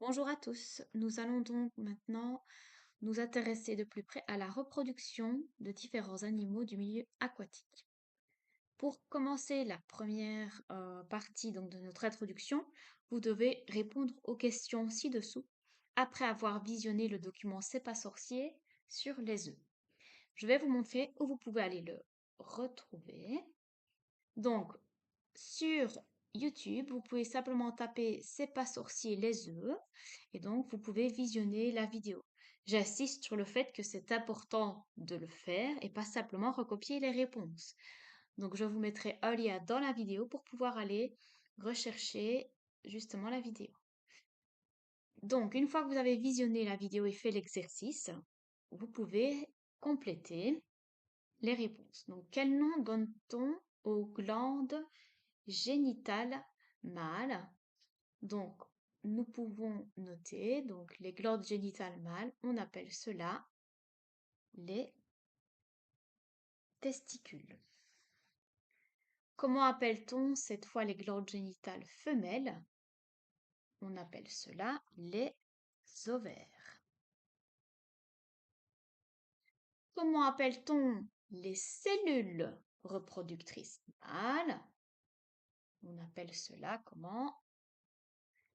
Bonjour à tous, nous allons donc maintenant nous intéresser de plus près à la reproduction de différents animaux du milieu aquatique. Pour commencer la première partie donc, de notre introduction, vous devez répondre aux questions ci-dessous après avoir visionné le document C'est pas sorcier sur les œufs. Je vais vous montrer où vous pouvez aller le retrouver. Donc, sur YouTube, vous pouvez simplement taper C'est pas sorcier les œufs et donc vous pouvez visionner la vidéo. J'insiste sur le fait que c'est important de le faire et pas simplement recopier les réponses. Donc je vous mettrai un lien dans la vidéo pour pouvoir aller rechercher justement la vidéo. Donc une fois que vous avez visionné la vidéo et fait l'exercice, vous pouvez compléter les réponses. Donc quel nom donne-t-on aux glandes génitales mâles? Donc, nous pouvons noter, donc les glandes génitales mâles, on appelle cela les testicules. Comment appelle-t-on cette fois les glandes génitales femelles? On appelle cela les ovaires. Comment appelle-t-on les cellules reproductrices mâles? On appelle cela comment?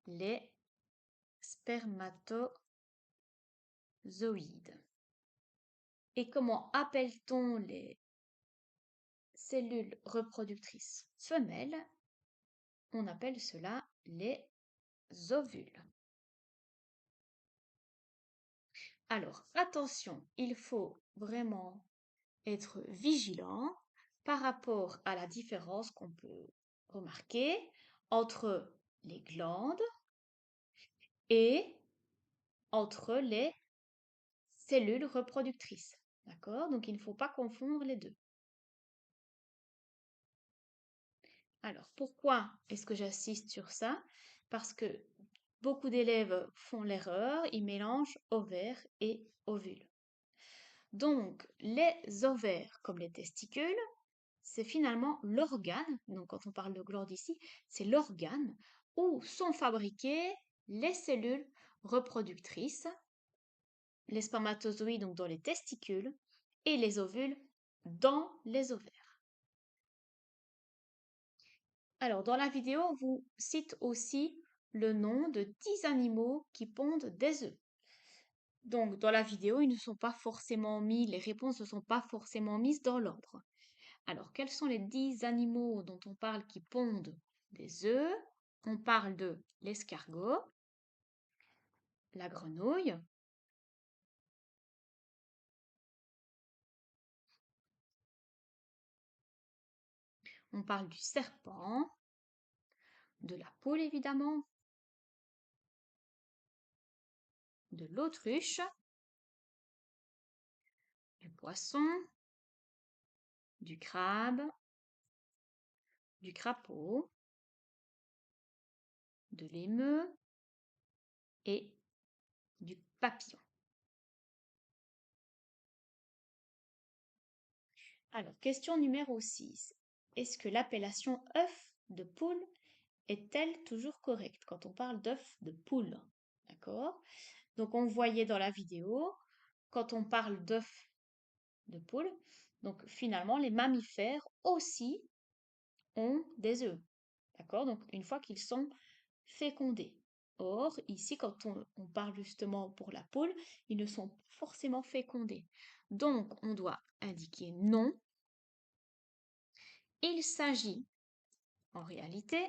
Les spermatozoïdes. Et comment appelle-t-on les cellules reproductrices femelles? On appelle cela les ovules. Alors, attention, il faut vraiment être vigilant par rapport à la différence qu'on peut remarquer entre les glandes et entre les cellules reproductrices. D'accord? Donc, il ne faut pas confondre les deux. Alors, pourquoi est-ce que j'insiste sur ça? Parce que beaucoup d'élèves font l'erreur, ils mélangent ovaires et ovules. Donc, les ovaires, comme les testicules, c'est finalement l'organe, donc quand on parle de glande ici, c'est l'organe où sont fabriquées les cellules reproductrices, les spermatozoïdes donc dans les testicules et les ovules dans les ovaires. Alors, dans la vidéo, on vous cite aussi le nom de 10 animaux qui pondent des œufs. Donc, dans la vidéo, ils ne sont pas forcément mis, les réponses ne sont pas forcément mises dans l'ordre. Alors, quels sont les 10 animaux dont on parle qui pondent des œufs? On parle de l'escargot, la grenouille, on parle du serpent, de la poule évidemment, de l'autruche, du poisson, du crabe, du crapaud, de l'émeu et du papillon. Alors, question numéro 6. Est-ce que l'appellation œuf de poule est-elle toujours correcte quand on parle d'œuf de poule? D'accord? Donc, on voyait dans la vidéo, quand on parle d'œuf de poule, donc finalement, les mammifères aussi ont des œufs. D'accord? Donc, une fois qu'ils sont fécondés. Or, ici, quand on parle justement pour la poule, ils ne sont pas forcément fécondés. Donc, on doit indiquer non. Il s'agit en réalité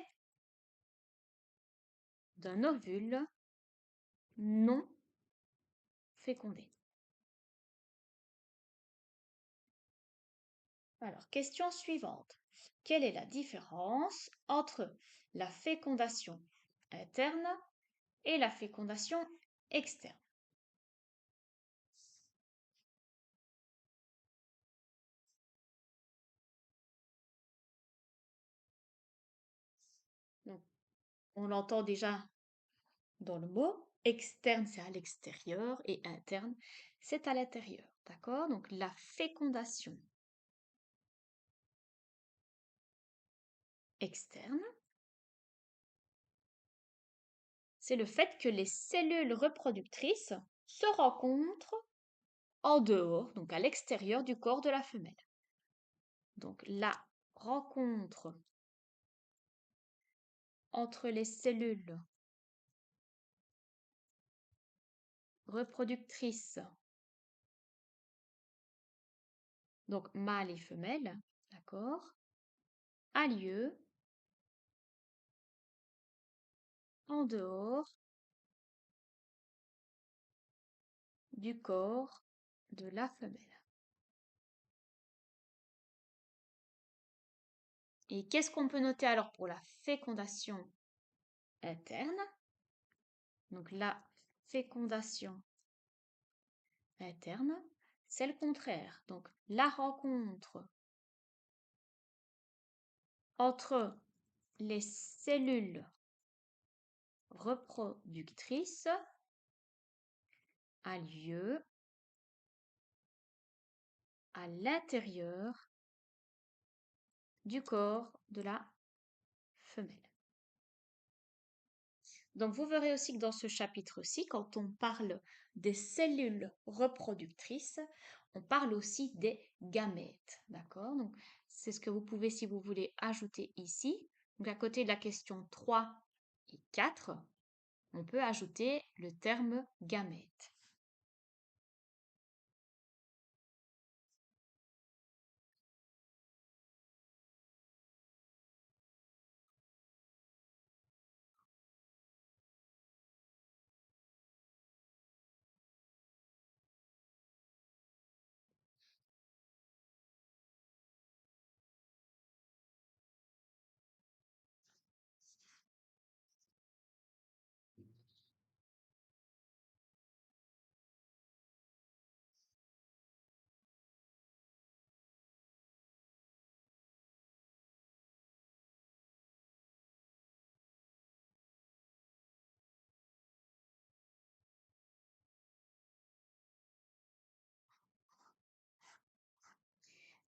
d'un ovule non fécondé. Alors, question suivante. Quelle est la différence entre la fécondation interne et la fécondation externe? Donc, on l'entend déjà dans le mot. Externe, c'est à l'extérieur et interne, c'est à l'intérieur. D'accord? Donc, la fécondation externe, c'est le fait que les cellules reproductrices se rencontrent en dehors, donc à l'extérieur du corps de la femelle. Donc la rencontre entre les cellules reproductrices, donc mâle et femelle, d'accord, a lieu en dehors du corps de la femelle. Et qu'est-ce qu'on peut noter alors pour la fécondation interne? Donc la fécondation interne, c'est le contraire. Donc la rencontre entre les cellules reproductrices a lieu à l'intérieur du corps de la femelle. Donc vous verrez aussi que dans ce chapitre-ci, quand on parle des cellules reproductrices, on parle aussi des gamètes. D'accord? Donc c'est ce que vous pouvez, si vous voulez, ajouter ici. Donc à côté de la question 3 et 4, on peut ajouter le terme gamète.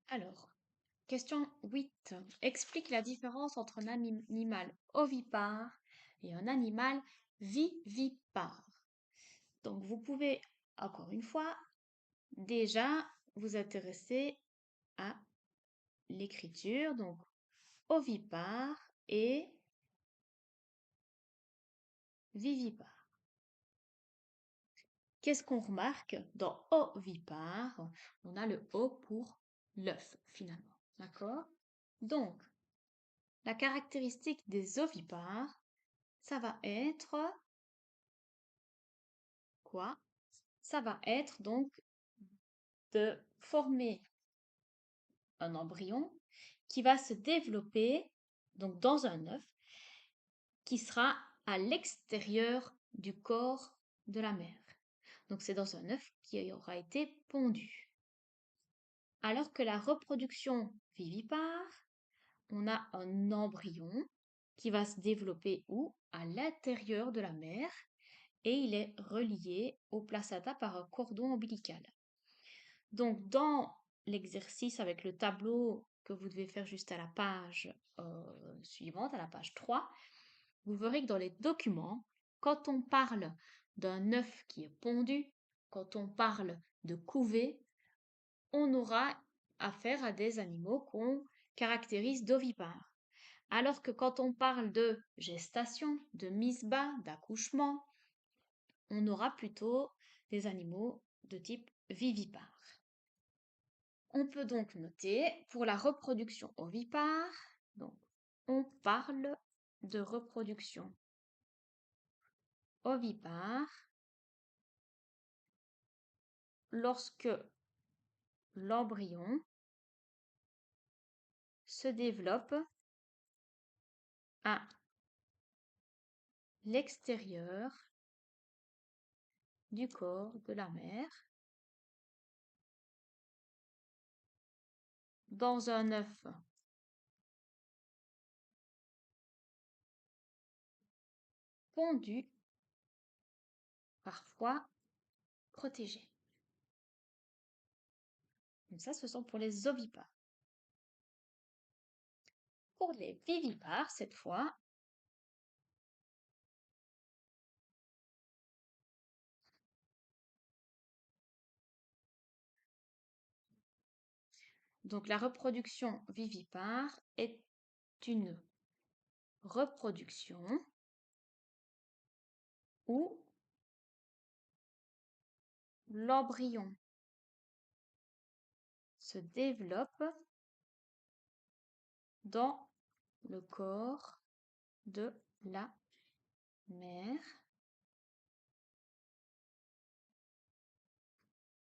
Alors, question 8. Explique la différence entre un animal ovipare et un animal vivipare. Donc, vous pouvez, encore une fois, déjà vous intéresser à l'écriture. Donc, ovipare et vivipare. Qu'est-ce qu'on remarque dans ovipare? On a le O pour l'œuf, finalement. D'accord? Donc, la caractéristique des ovipares, ça va être quoi? Ça va être donc de former un embryon qui va se développer donc dans un œuf qui sera à l'extérieur du corps de la mère. Donc c'est dans un œuf qui aura été pondu. Alors que la reproduction vivipare, on a un embryon qui va se développer où? À l'intérieur de la mère et il est relié au placenta par un cordon ombilical. Donc, dans l'exercice avec le tableau que vous devez faire juste à la page suivante, à la page 3, vous verrez que dans les documents, quand on parle d'un œuf qui est pondu, quand on parle de couvée, on aura affaire à des animaux qu'on caractérise d'ovipares. Alors que quand on parle de gestation, de mise bas, d'accouchement, on aura plutôt des animaux de type vivipare. On peut donc noter pour la reproduction ovipare, donc on parle de reproduction ovipare lorsque l'embryon se développe à l'extérieur du corps de la mère dans un œuf pondu, parfois protégé. Donc ça, ce sont pour les ovipares. Pour les vivipares, cette fois, Donc la reproduction vivipare est une reproduction où l'embryon se développe dans le corps de la mère.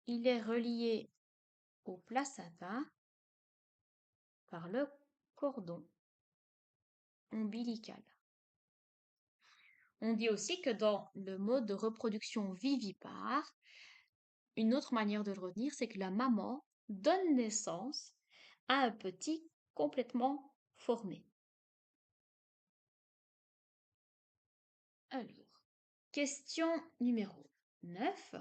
Il est relié au placenta par le cordon ombilical. On dit aussi que dans le mode de reproduction vivipare, une autre manière de le retenir, c'est que la maman donne naissance à un petit complètement formé. Alors, question numéro 9.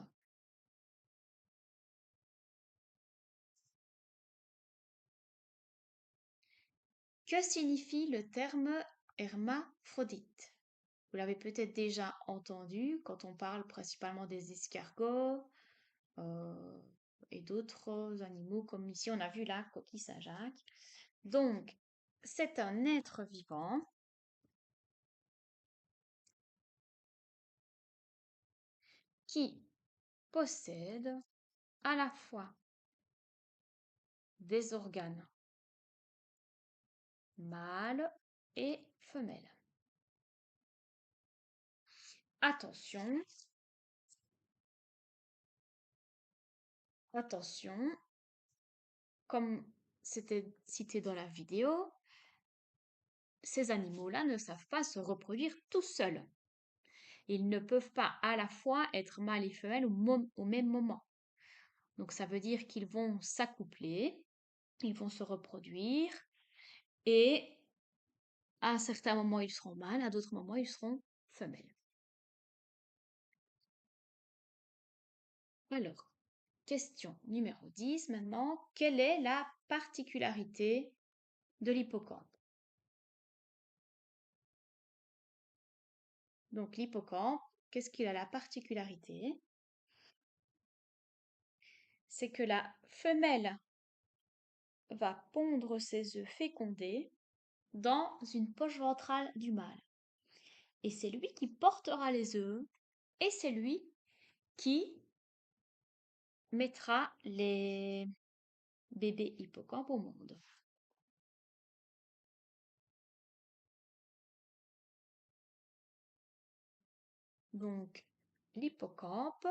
Que signifie le terme hermaphrodite? Vous l'avez peut-être déjà entendu quand on parle principalement des escargots euh, et d'autres animaux, comme ici on a vu la coquille Saint-Jacques. Donc, c'est un être vivant qui possède à la fois des organes mâles et femelles. Attention, attention, comme c'était cité dans la vidéo, ces animaux-là ne savent pas se reproduire tout seuls. Ils ne peuvent pas à la fois être mâles et femelles au même moment. Donc ça veut dire qu'ils vont s'accoupler, ils vont se reproduire et à un certain moment ils seront mâles, à d'autres moments ils seront femelles. Alors, question numéro 10 maintenant. Quelle est la particularité de l'hippocampe? Donc l'hippocampe, qu'est-ce qu'il a la particularité? C'est que la femelle va pondre ses œufs fécondés dans une poche ventrale du mâle. Et c'est lui qui portera les œufs et c'est lui qui mettra les bébés hippocampes au monde. Donc, l'hippocampe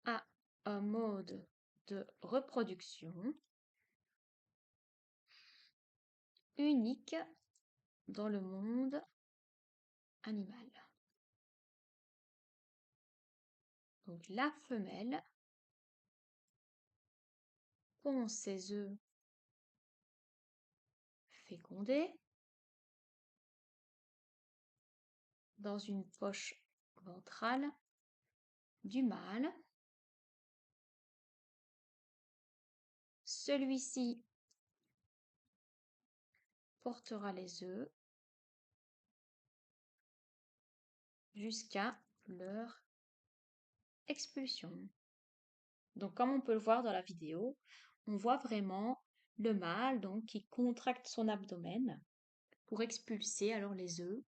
a un mode de reproduction unique dans le monde animal. Donc, la femelle pond ses œufs fécondés dans une poche ventrale du mâle. Celui-ci portera les œufs jusqu'à leur expulsion. Donc, comme on peut le voir dans la vidéo, on voit vraiment le mâle donc qui contracte son abdomen pour expulser alors les œufs